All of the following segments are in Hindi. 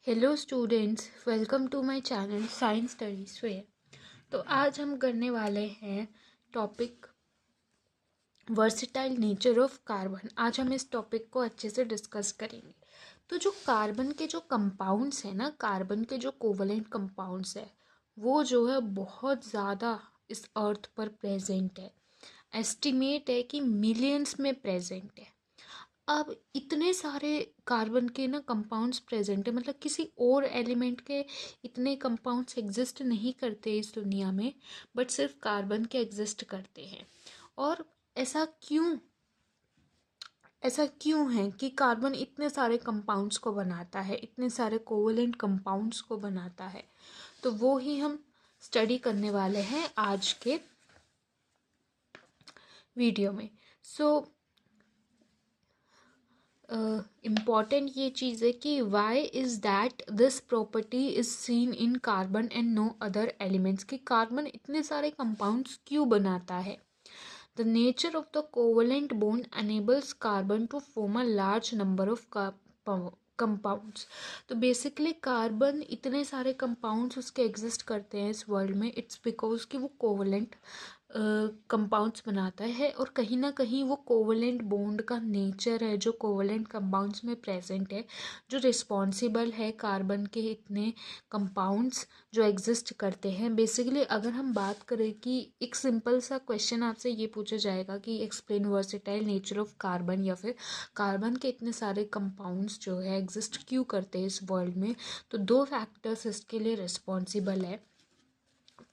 Hello students, welcome to my channel science studies fair. तो आज हम करने वाले हैं topic versatile nature of carbon. आज हम इस टॉपिक को अच्छे से डिस्कस करेंगे। तो जो कार्बन के जो कंपाउंड्स हैं ना, कार्बन के जो कोवलेंट कंपाउंड्स है वो जो है बहुत ज़्यादा इस अर्थ पर प्रेजेंट है। एस्टिमेट है कि मिलियंस में प्रेजेंट है। अब इतने सारे कार्बन के ना कंपाउंड्स प्रेजेंट है, मतलब किसी और एलिमेंट के इतने कंपाउंड्स एग्जिस्ट नहीं करते इस दुनिया में, बट सिर्फ कार्बन के एग्जिस्ट करते हैं। और ऐसा क्यों ऐसा क्यों है कि कार्बन इतने सारे कंपाउंड्स को बनाता है, इतने सारे कोवलेंट कंपाउंड्स को बनाता है? तो वो ही हम स्टडी करने वाले हैं आज के वीडियो में। सो इम्पॉर्टेंट ये चीज़ है कि why is that this property is seen in carbon and no other elements, कि कार्बन इतने सारे कंपाउंड्स क्यों बनाता है। The nature of the covalent bond enables carbon to form a large number of compounds. तो बेसिकली कार्बन इतने सारे कंपाउंड्स उसके एग्जिस्ट करते हैं इस वर्ल्ड में, इट्स बिकॉज कि वो कोवलेंट कंपाउंड्स बनाता है। और कहीं ना कहीं वो कोवलेंट बॉन्ड का नेचर है जो कोवलेंट कंपाउंड्स में प्रेजेंट है, जो रिस्पॉन्सिबल है कार्बन के इतने कंपाउंड्स जो एग्जिस्ट करते हैं। बेसिकली अगर हम बात करें कि एक सिंपल सा क्वेश्चन आपसे ये पूछा जाएगा कि explain versatile nature of carbon, या फिर कार्बन के इतने सारे कंपाउंड्स जो है एग्जिस्ट क्यों करते हैं इस वर्ल्ड में, तो दो फैक्टर्स इसके लिए रिस्पॉन्सिबल है।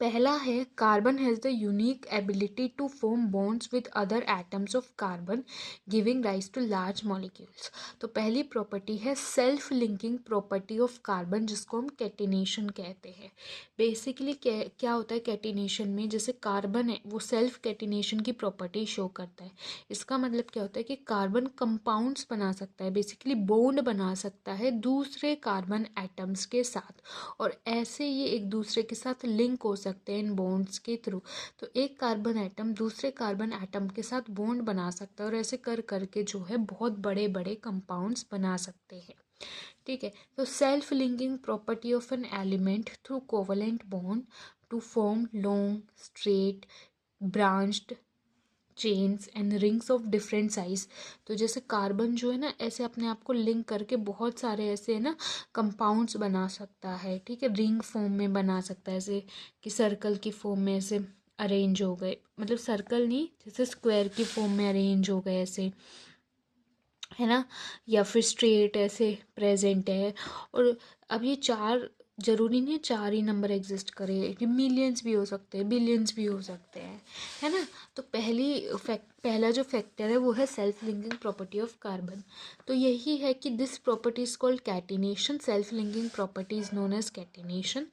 पहला है carbon has the unique ability to form bonds with other atoms of carbon, giving rise to large molecules. तो पहली प्रॉपर्टी है self linking property of carbon, जिसको हम कैटिनेशन कहते हैं। बेसिकली क्या होता है कैटिनेशन में, जैसे कार्बन है वो सेल्फ कैटिनेशन की प्रॉपर्टी शो करता है। इसका मतलब क्या होता है कि कार्बन कंपाउंड्स बना सकता है, बेसिकली बॉन्ड बना सकता है दूसरे कार्बन एटम्स के साथ, और ऐसे ये एक दूसरे के साथ लिंक हो सकते हैं इन बॉन्ड्स के थ्रू। तो एक कार्बन एटम दूसरे कार्बन एटम के साथ बॉन्ड बना सकता है, और ऐसे कर करके जो है बहुत बड़े बड़े कंपाउंड्स बना सकते हैं। ठीक है, तो self linking property of an element through covalent bond to form long straight branched chains and rings of different size. तो जैसे कार्बन जो है ना ऐसे अपने आप को लिंक करके बहुत सारे ऐसे है ना कंपाउंड्स बना सकता है। ठीक है, रिंग फॉर्म में बना सकता है, ऐसे कि सर्कल की फॉर्म में ऐसे अरेंज हो गए, मतलब सर्कल नहीं, जैसे स्क्वायर की फॉर्म में अरेंज हो गए ऐसे, है ना, या फिर स्ट्रेट ऐसे प्रेजेंट है। और अब ये चार जरूरी नहीं है चार ही नंबर एग्जिस्ट करे, ये मिलियंस भी हो सकते हैं, बिलियंस भी हो सकते हैं, है ना। तो पहला जो फैक्टर है वो है self linking property of carbon. तो यही है कि this property is called catenation. Self linking property is known as catenation.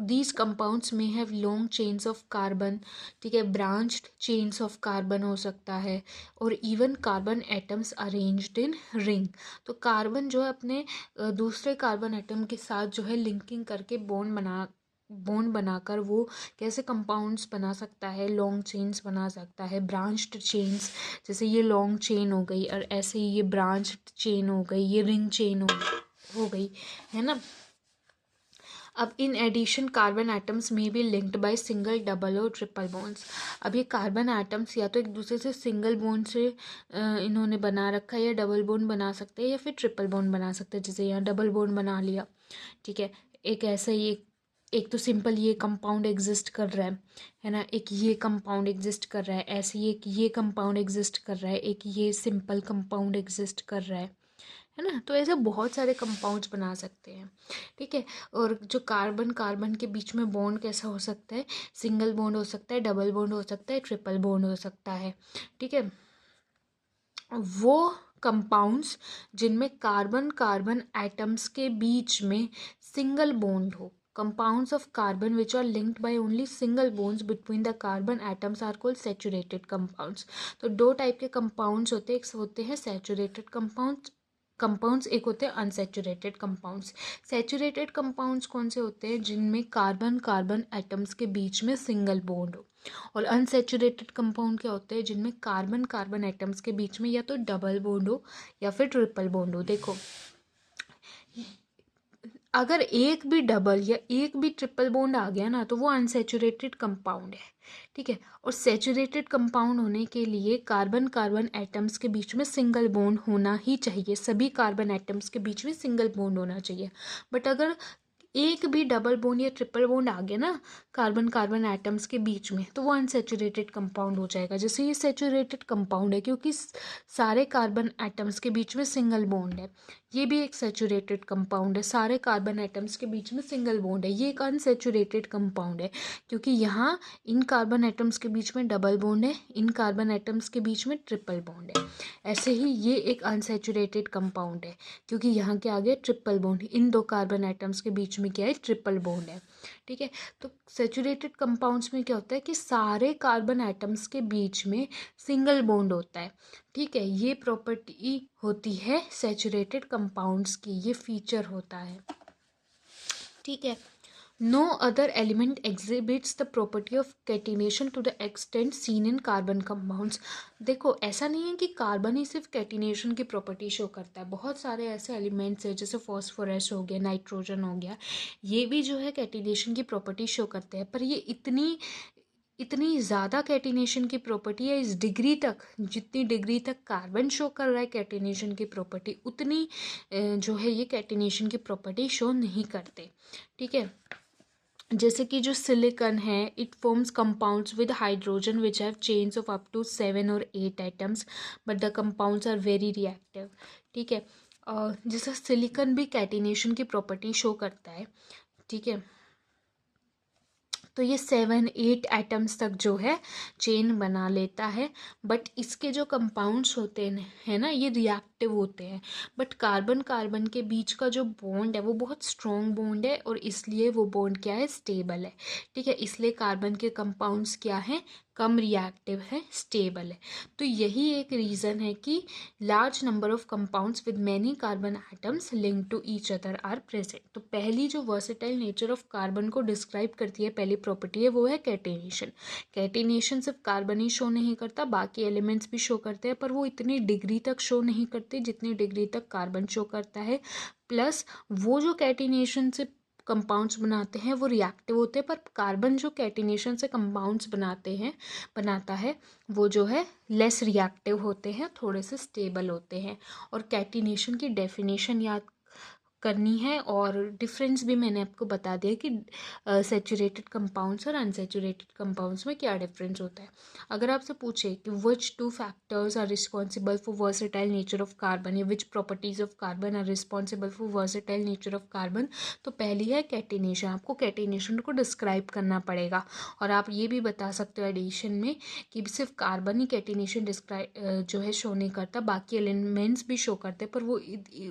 These compounds में have long chains of carbon, ठीक है, ब्रांच्ड चेन्स ऑफ कार्बन हो सकता है, और even carbon atoms arranged in ring. तो कार्बन जो है अपने दूसरे कार्बन एटम के साथ जो है लिंकिंग करके बॉन्ड बनाकर वो कैसे कंपाउंड्स बना सकता है, लॉन्ग चेन्स बना सकता है, ब्रांच्ड चेन्स, जैसे ये लॉन्ग चेन हो गई, और ऐसे ही ये ब्रांच्ड चेन हो गई, ये रिंग चेन हो गई, है ना। अब इन एडिशन कार्बन एटम्स में भी लिंक्ड बाय सिंगल, डबल और ट्रिपल बॉन्ड्स। अब ये कार्बन एटम्स या तो एक दूसरे से सिंगल बॉन्ड से इन्होंने बना रखा है, या डबल बॉन्ड बना सकते हैं, या फिर ट्रिपल बॉन्ड बना सकते हैं। जैसे यहाँ डबल बॉन्ड बना लिया, ठीक है, एक ऐसा ही एक तो सिंपल ये कंपाउंड एग्जिस्ट कर रहा है ना, एक ये कंपाउंड एग्जिस्ट कर रहा है, ऐसे ही एक ये कंपाउंड एग्जिस्ट कर रहा है, एक ये सिंपल कंपाउंड एग्जिस्ट कर रहा है ना। तो ऐसे बहुत सारे कंपाउंड्स बना सकते हैं। ठीक है, और जो कार्बन कार्बन के बीच में बॉन्ड कैसा हो सकता है, सिंगल बॉन्ड हो सकता है, डबल बॉन्ड हो सकता है, ट्रिपल बॉन्ड हो सकता है। ठीक है, वो कंपाउंड्स जिनमें कार्बन कार्बन एटम्स के बीच में सिंगल बॉन्ड हो, compounds of carbon which are linked by only single bonds between the carbon atoms are called saturated compounds। तो दो टाइप के कंपाउंड्स होते हैं, एक होते हैं सैचुरेटेड कंपाउंड्स, एक होते हैं अनसैचुरेटेड कंपाउंड्स। सैचुरेटेड कंपाउंड्स कौन से होते हैं, जिनमें कार्बन कार्बन एटम्स के बीच में सिंगल बॉन्ड हो। और अनसैचुरेटेड कंपाउंड क्या होते हैं, जिनमें कार्बन कार्बन एटम्स के बीच में या तो डबल बॉन्ड हो या फिर ट्रिपल बॉन्ड हो। देखो अगर एक भी डबल या एक भी ट्रिपल बॉन्ड आ गया ना तो वो अनसैचुरेटेड कंपाउंड है, ठीक है। और सैचुरेटेड कंपाउंड होने के लिए कार्बन कार्बन एटम्स के बीच में सिंगल बॉन्ड होना ही चाहिए, सभी कार्बन एटम्स के बीच में सिंगल बॉन्ड होना चाहिए। बट अगर एक भी डबल बॉन्ड या ट्रिपल बॉन्ड आ गया ना कार्बन कार्बन एटम्स के बीच में तो वो अनसैचुरेटेड कंपाउंड हो जाएगा। जैसे ये सैचुरेटेड कंपाउंड है क्योंकि सारे कार्बन एटम्स के बीच में सिंगल बॉन्ड है। ये भी एक सैचुरेटेड कंपाउंड है, सारे कार्बन एटम्स के बीच में सिंगल बॉन्ड है। ये एक अनसैचुरेटेड कंपाउंड है क्योंकि यहाँ इन कार्बन एटम्स के बीच में डबल बॉन्ड है, इन कार्बन एटम्स के बीच में ट्रिपल बॉन्ड है। ऐसे ही ये एक अनसैचुरेटेड कंपाउंड है क्योंकि यहाँ क्या आ गया ट्रिपल बॉन्ड, इन दो कार्बन एटम्स के बीच में क्या है ट्रिपल बॉन्ड है, ठीक है। तो सैचुरेटेड कंपाउंड्स में क्या होता है कि सारे कार्बन एटम्स के बीच में सिंगल बॉन्ड होता है, ठीक है। ये प्रॉपर्टी होती है सैचुरेटेड कंपाउंड्स की, ये फीचर होता है, ठीक है। No other element exhibits the property of catenation to the extent seen in carbon compounds। देखो ऐसा नहीं है कि कार्बन ही सिर्फ कैटिनेशन की प्रॉपर्टी शो करता है, बहुत सारे ऐसे एलिमेंट्स हैं जैसे फॉस्फोरस हो गया, नाइट्रोजन हो गया, ये भी जो है कैटिनेशन की प्रॉपर्टी शो करते हैं। पर ये इतनी ज़्यादा कैटिनेशन की प्रॉपर्टी है, इस डिग्री तक जितनी डिग्री तक कार्बन शो कर रहा है कैटिनेशन की प्रॉपर्टी उतनी जो है ये कैटिनेशन की प्रॉपर्टी शो नहीं करते, ठीक है। जैसे कि जो सिलिकॉन है it forms compounds with hydrogen which have chains of up to 7 और 8 atoms but the compounds are very reactive, ठीक है। जैसे सिलिकॉन भी कैटिनेशन की प्रॉपर्टी शो करता है, ठीक है। तो ये 7-8 एटम्स तक जो है चेन बना लेता है, बट इसके जो कंपाउंड्स होते हैं ना ये रिएक्टिव होते हैं। बट कार्बन कार्बन के बीच का जो बॉन्ड है वो बहुत स्ट्रॉन्ग बॉन्ड है और इसलिए वो बॉन्ड क्या है स्टेबल है, ठीक है। इसलिए कार्बन के कंपाउंड्स क्या हैं कम रिएक्टिव है, स्टेबल है। तो यही एक रीज़न है कि large number of compounds with many carbon atoms link to each other are present. तो पहली जो वर्सेटाइल नेचर ऑफ कार्बन को डिस्क्राइब करती है पहली प्रॉपर्टी है वो है कैटिनेशन। कैटिनेशन सिर्फ कार्बन ही शो नहीं करता, बाकी एलिमेंट्स भी शो करते हैं पर वो इतनी डिग्री तक शो नहीं करते जितनी डिग्री तक कार्बन शो करता है। प्लस वो जो कैटिनेशन से कंपाउंड्स बनाते हैं वो रिएक्टिव होते हैं, पर कार्बन जो कैटिनेशन से कंपाउंड्स बनाता है वो जो है लेस रिएक्टिव होते हैं, थोड़े से स्टेबल होते हैं। और कैटिनेशन की डेफिनेशन याद करनी है और डिफरेंस भी मैंने आपको बता दिया कि सैचुरेटेड कंपाउंड्स और अनसैचुरेटेड कंपाउंड्स में क्या डिफरेंस होता है। अगर आपसे पूछे कि which 2 factors are responsible for versatile nature of carbon या which properties of carbon are responsible for versatile nature of carbon, तो पहली है कैटिनेशन। आपको कैटिनेशन को डिस्क्राइब करना पड़ेगा और आप ये भी बता सकते हो एडिशन में कि सिर्फ कार्बन ही कैटिनेशन डिस्क्राइब जो है शो नहीं करता, बाकी एलिमेंट्स भी शो करते पर वो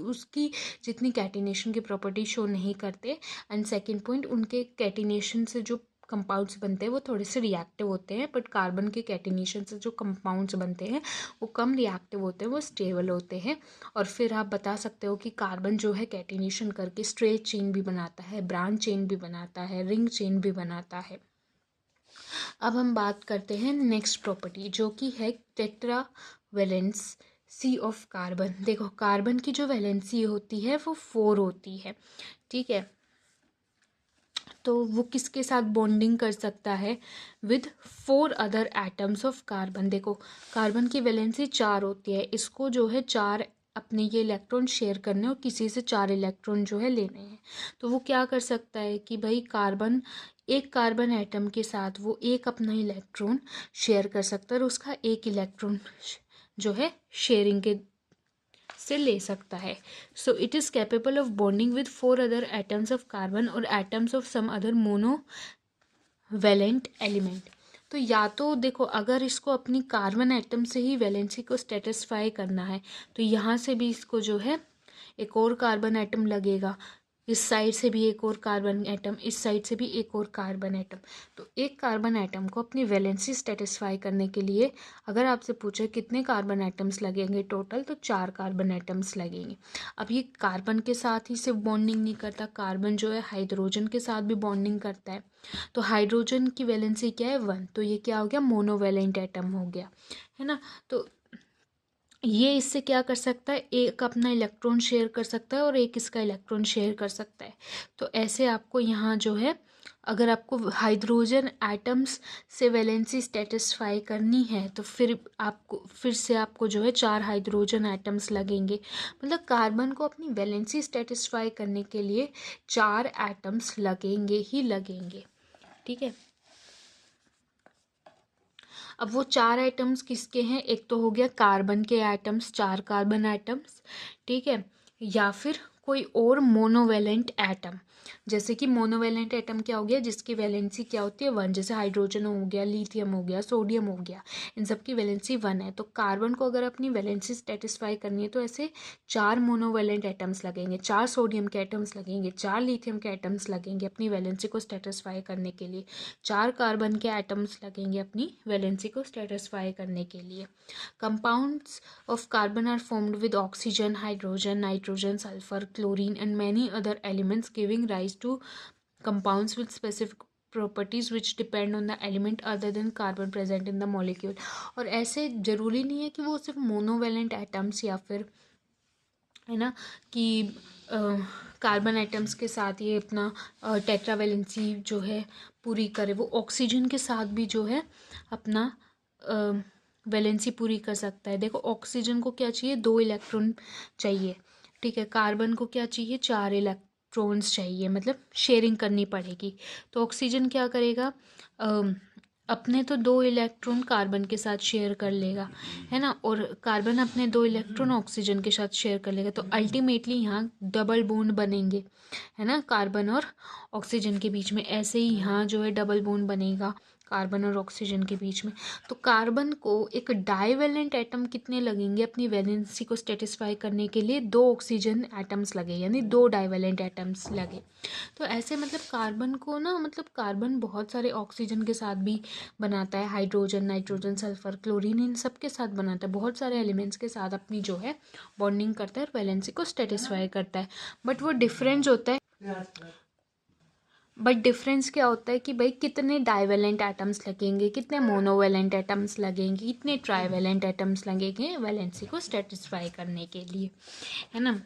उसकी जितनी कैटिनेशन की प्रॉपर्टी शो नहीं करते। एंड सेकंड पॉइंट उनके कैटिनेशन से जो कंपाउंड्स बनते हैं वो थोड़े से रिएक्टिव होते हैं, बट कार्बन के कैटिनेशन से जो कंपाउंड्स बनते हैं वो कम रिएक्टिव होते हैं, वो स्टेबल होते हैं। और फिर आप बता सकते हो कि कार्बन जो है कैटिनेशन करके स्ट्रेट चेन भी बनाता है, ब्रांच चेन भी बनाता है, रिंग चेन भी बनाता है। अब हम बात करते हैं नेक्स्ट प्रॉपर्टी जो कि है टेट्रावेलेंस सी ऑफ कार्बन। देखो कार्बन की जो वैलेंसी होती है वो 4 होती है, ठीक है। तो वो किसके साथ बॉन्डिंग कर सकता है with 4 other atoms of carbon. देखो कार्बन की वैलेंसी 4 होती है, इसको जो है 4 अपने ये इलेक्ट्रॉन शेयर करने और किसी से 4 इलेक्ट्रॉन जो है लेने हैं। तो वो क्या कर सकता है कि भाई एक कार्बन एटम के साथ वो एक अपना इलेक्ट्रॉन शेयर कर सकता है और उसका एक इलेक्ट्रॉन जो है शेयरिंग के से ले सकता है। So it is capable of bonding with 4 other atoms of carbon और atoms of some other monovalent element. तो या तो देखो अगर इसको अपनी कार्बन एटम से ही वैलेंसी को सेटिस्फाई करना है तो यहाँ से भी इसको जो है एक और कार्बन एटम लगेगा, इस साइड से भी एक और कार्बन एटम, इस साइड से भी एक और कार्बन एटम। तो एक कार्बन एटम को अपनी वैलेंसी सेटिस्फाई करने के लिए अगर आपसे पूछे कितने कार्बन एटम्स लगेंगे टोटल, तो 4 कार्बन एटम्स लगेंगे। अब ये कार्बन के साथ ही सिर्फ बॉन्डिंग नहीं करता, कार्बन जो है हाइड्रोजन के साथ भी बॉन्डिंग करता है। तो हाइड्रोजन की वैलेंसी क्या है 1, तो ये क्या हो गया मोनोवैलेंट एटम हो गया, है ना। तो ये इससे क्या कर सकता है, एक अपना इलेक्ट्रॉन शेयर कर सकता है और एक इसका इलेक्ट्रॉन शेयर कर सकता है। तो ऐसे आपको यहाँ जो है, अगर आपको हाइड्रोजन एटम्स से वैलेंसी सेटिस्फाई करनी है तो फिर से आपको जो है 4 हाइड्रोजन एटम्स लगेंगे। मतलब कार्बन को अपनी वैलेंसी सेटिस्फाई करने के लिए 4 एटम्स लगेंगे ही लगेंगे। ठीक है, अब वो 4 आइटम्स किसके हैं, एक तो हो गया कार्बन के आइटम्स, 4 कार्बन आइटम्स, ठीक है, या फिर कोई और मोनोवेलेंट एटम। जैसे कि मोनोवेलेंट एटम क्या हो गया, जिसकी वैलेंसी क्या होती है 1, जैसे हाइड्रोजन हो गया, लिथियम हो गया, सोडियम हो गया, इन सब की वैलेंसी 1 है। तो कार्बन को अगर अपनी वैलेंसी सेटिस्फाई करनी है तो ऐसे 4 मोनोवेलेंट एटम्स लगेंगे, 4 सोडियम के एटम्स लगेंगे, 4 लिथियम के एटम्स लगेंगे अपनी वैलेंसी को सेटिस्फाई करने के लिए, 4 कार्बन के एटम्स लगेंगे अपनी वैलेंसी को सेटिस्फाई करने के लिए। Compounds of carbon are formed with oxygen, hydrogen, nitrogen, sulphur, chlorine and many other elements giving rise to compounds with specific properties which depend on the element other than carbon present in the molecule। और ऐसे ज़रूरी नहीं है कि वो सिर्फ मोनोवेलेंट एटम्स या फिर है ना कि कार्बन एटम्स के साथ ये अपना टेट्रावेलेंसी जो है पूरी करे, वो ऑक्सीजन के साथ भी जो है अपना वैलेंसी पूरी कर सकता है। देखो ऑक्सीजन को क्या चाहिए, 2 इलेक्ट्रॉन चाहिए, ठीक है, कार्बन को क्या चाहिए, 4 इलेक्ट्रॉन्स चाहिए, मतलब शेयरिंग करनी पड़ेगी। तो ऑक्सीजन क्या करेगा, अपने तो 2 इलेक्ट्रॉन कार्बन के साथ शेयर कर लेगा, है ना, और कार्बन अपने 2 इलेक्ट्रॉन ऑक्सीजन के साथ शेयर कर लेगा। तो अल्टीमेटली यहाँ डबल बॉन्ड बनेंगे, है ना, कार्बन और ऑक्सीजन के बीच में। ऐसे ही यहाँ जो है डबल बॉन्ड बनेगा कार्बन और ऑक्सीजन के बीच में। तो कार्बन को एक डाइवेलेंट एटम कितने लगेंगे अपनी वैलेंसी को सेटिस्फाई करने के लिए, 2 ऑक्सीजन एटम्स लगे, यानी 2 डाइवेलेंट एटम्स लगे। तो ऐसे मतलब कार्बन को ना, मतलब कार्बन बहुत सारे ऑक्सीजन के साथ भी बनाता है, हाइड्रोजन, नाइट्रोजन, सल्फर, क्लोरीन, इन सब के साथ बनाता है, बहुत सारे एलिमेंट्स के साथ अपनी जो है बॉन्डिंग करता है और वैलेंसी को सेटिस्फाई करता है। बट वो डिफरेंस होता है, बट डिफरेंस क्या होता है कि भाई कितने डाइवेलेंट एटम्स लगेंगे, कितने मोनोवेलेंट एटम्स लगेंगे, कितने ट्राइवेलेंट एटम्स लगेंगे वैलेंसी को सेटिस्फाई करने के लिए, है ना।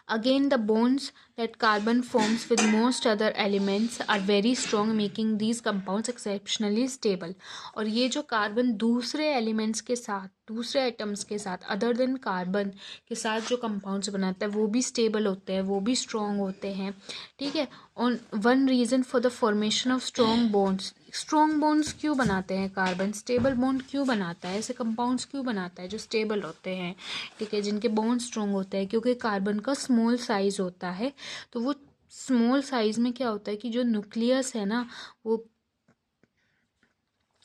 Again, the bonds that carbon forms with most other elements are very strong, making these compounds exceptionally stable। और ये जो कार्बन दूसरे एलिमेंट्स के साथ, दूसरे एटम्स के साथ, अदर देन कार्बन के साथ जो कंपाउंड्स बनाता है वो भी स्टेबल होते हैं, वो भी स्ट्रॉन्ग होते हैं, ठीक है। On one reason for the formation of strong bonds क्यों बनाते हैं कार्बन, स्टेबल बॉन्ड क्यों बनाता है, ऐसे कंपाउंड्स क्यों बनाता है जो स्टेबल होते हैं, ठीक है, जिनके बॉन्ड स्ट्रॉन्ग होते हैं, क्योंकि कार्बन का स्मॉल साइज होता है। तो वो स्मॉल साइज में क्या होता है कि जो न्यूक्लियस है ना, वो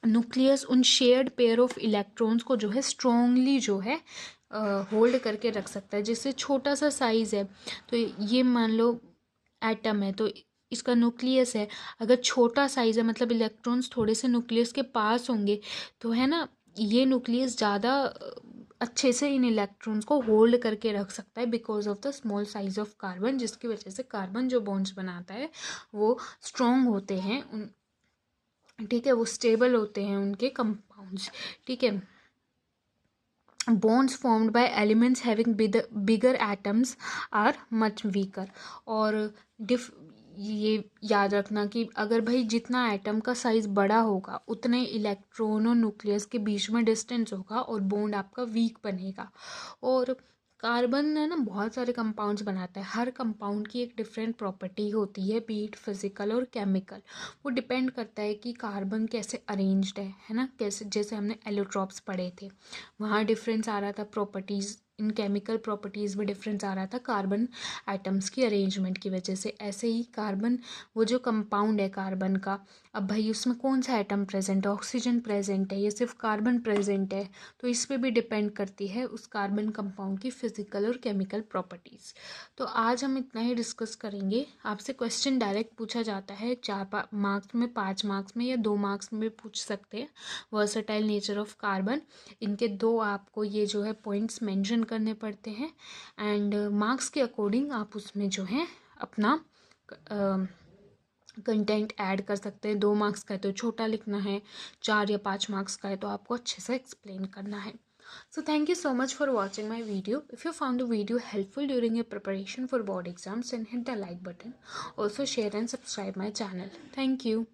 न्यूक्लियस उन शेयर्ड पेयर ऑफ इलेक्ट्रॉन्स को जो है स्ट्रॉन्गली जो है होल्ड करके रख सकता है। जैसे छोटा सा साइज़ है, तो ये मान लो एटम है, तो इसका न्यूक्लियस है, अगर छोटा साइज़ है मतलब इलेक्ट्रॉन्स थोड़े से न्यूक्लियस के पास होंगे, तो है ना, ये न्यूक्लियस ज़्यादा अच्छे से इन इलेक्ट्रॉन्स को होल्ड करके रख सकता है because of the small size of carbon, जिसकी वजह से कार्बन जो बॉन्ड्स बनाता है वो स्ट्रॉन्ग होते हैं, ठीक है, वो स्टेबल होते हैं उनके कंपाउंड्स, ठीक है। bonds formed by elements having bigger atoms are much weaker। और ये याद रखना कि अगर भाई जितना एटम का साइज़ बड़ा होगा उतने इलेक्ट्रॉन और न्यूक्लियस के बीच में डिस्टेंस होगा और बॉन्ड आपका वीक बनेगा। और कार्बन है ना बहुत सारे कंपाउंड्स बनाता है, हर कंपाउंड की एक डिफरेंट प्रॉपर्टी होती है, बीट फिजिकल और केमिकल। वो डिपेंड करता है कि कार्बन कैसे अरेंज्ड है ना, कैसे, जैसे हमने एलोट्रॉप्स पढ़े थे, वहाँ डिफरेंस आ रहा था प्रॉपर्टीज़, इन केमिकल प्रॉपर्टीज़ में डिफरेंस आ रहा था कार्बन एटम्स की अरेंजमेंट की वजह से। ऐसे ही कार्बन, वो जो कंपाउंड है कार्बन का, अब भाई उसमें कौन सा एटम प्रेजेंट है, ऑक्सीजन प्रेजेंट है या सिर्फ कार्बन प्रेजेंट है, तो इस पे भी डिपेंड करती है उस कार्बन कंपाउंड की फिजिकल और केमिकल प्रॉपर्टीज़। तो आज हम इतना ही डिस्कस करेंगे। आपसे क्वेश्चन डायरेक्ट पूछा जाता है 4 मार्क्स में, 5 मार्क्स में या 2 मार्क्स में भी पूछ सकते हैं। वर्सटाइल नेचर ऑफ कार्बन, इनके 2 आपको ये जो है पॉइंट्स मेंशन करने पड़ते हैं एंड मार्क्स के अकॉर्डिंग आप उसमें जो है अपना कंटेंट ऐड कर सकते हैं। 2 मार्क्स का है तो छोटा लिखना है, 4 या 5 मार्क्स का है तो आपको अच्छे से एक्सप्लेन करना है। So thank you so much for watching my video. If you found the video helpful during your preparation for board exams, then hit the like button. Also share and subscribe my channel. Thank you.